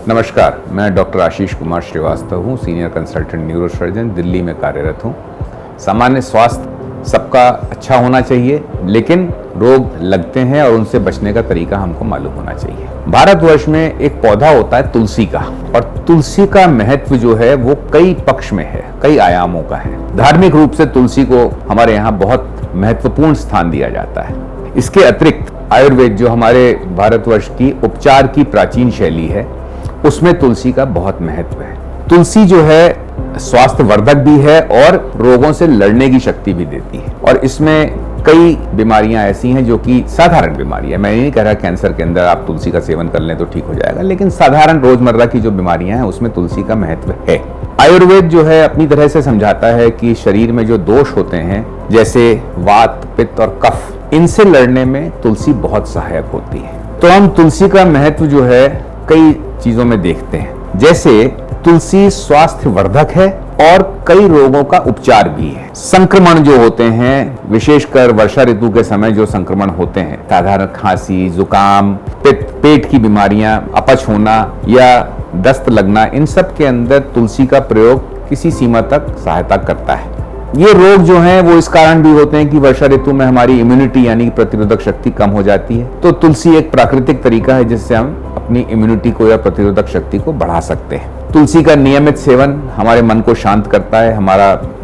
नमस्कार, मैं डॉक्टर आशीष कुमार श्रीवास्तव हूँ, सीनियर कंसल्टेंट न्यूरोसर्जन, दिल्ली में कार्यरत हूँ। सामान्य स्वास्थ्य सबका अच्छा होना चाहिए, लेकिन रोग लगते हैं और उनसे बचने का तरीका हमको मालूम होना चाहिए। भारतवर्ष में एक पौधा होता है तुलसी का, और तुलसी का महत्व जो है वो कई पक्ष में है, कई आयामों का है। धार्मिक रूप से तुलसी को हमारे यहाँ बहुत महत्वपूर्ण स्थान दिया जाता है। इसके अतिरिक्त आयुर्वेद, जो हमारे भारतवर्ष की उपचार की प्राचीन शैली है, उसमें तुलसी का बहुत महत्व है। तुलसी जो है स्वास्थ्य वर्धक भी है और रोगों से लड़ने की शक्ति भी देती है। और इसमें कई बीमारियां ऐसी हैं जो कि साधारण बीमारियां, मैं नहीं कह रहा कैंसर के अंदर आप तुलसी का सेवन कर लें तो ठीक हो जाएगा, लेकिन साधारण रोजमर्रा की जो बीमारियां हैं उसमें तुलसी का महत्व है। आयुर्वेद जो है अपनी तरह से समझाता है कि शरीर में जो दोष होते हैं, जैसे वात, पित्त और कफ, इनसे लड़ने में तुलसी बहुत सहायक होती है। तो हम तुलसी का महत्व जो है कई चीजों में देखते हैं। जैसे तुलसी स्वास्थ्य वर्धक है और कई रोगों का उपचार भी है। संक्रमण जो होते हैं, विशेषकर वर्षा ऋतु के समय जो संक्रमण होते हैं, साधारण खांसी, जुकाम, पित्त, पेट की बीमारियां, अपच होना या दस्त लगना, इन सब के अंदर तुलसी का प्रयोग किसी सीमा तक सहायता करता है। ये रोग जो हैं वो इस कारण भी होते हैं कि वर्षा ऋतु में हमारी इम्यूनिटी यानी प्रतिरोधक शक्ति कम हो जाती है। तो तुलसी एक प्राकृतिक तरीका है जिससे हम अपनी इम्यूनिटी को या प्रतिरोधक शक्ति को बढ़ा सकते हैं। तुलसी का नियमित सेवन हमारे मन को शांत करता है,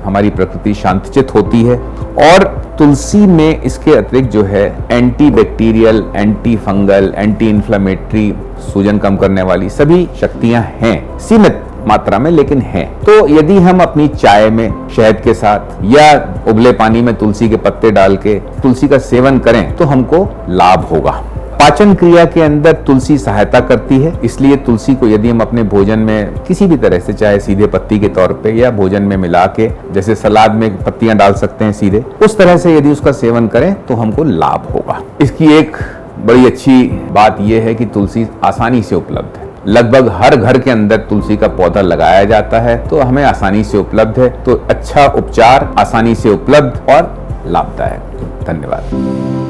हमारी प्रकृति शांतचित्त होती है। और तुलसी में इसके अतिरिक्त जो है anti bacterial, anti fungal, anti inflammatory, सूजन कम करने वाली सभी शक्तियां हैं, सीमित मात्रा में लेकिन हैं। तो यदि हम अपनी चाय में शहद के साथ या उबले पानी में तुलसी के पत्ते डाल के तुलसी का सेवन करें तो हमको लाभ होगा। पाचन क्रिया के अंदर तुलसी सहायता करती है, इसलिए तुलसी को यदि हम अपने भोजन में किसी भी तरह से, चाहे सीधे पत्ती के तौर पे या भोजन में मिला के, जैसे सलाद में पत्तियां डाल सकते हैं सीधे, उस तरह से यदि उसका सेवन करें तो हमको लाभ होगा। इसकी एक बड़ी अच्छी बात यह है कि तुलसी आसानी से उपलब्ध है। लगभग हर घर के अंदर तुलसी का पौधा लगाया जाता है, तो हमें आसानी से उपलब्ध है। तो अच्छा उपचार आसानी से उपलब्ध और लाभदायक। धन्यवाद।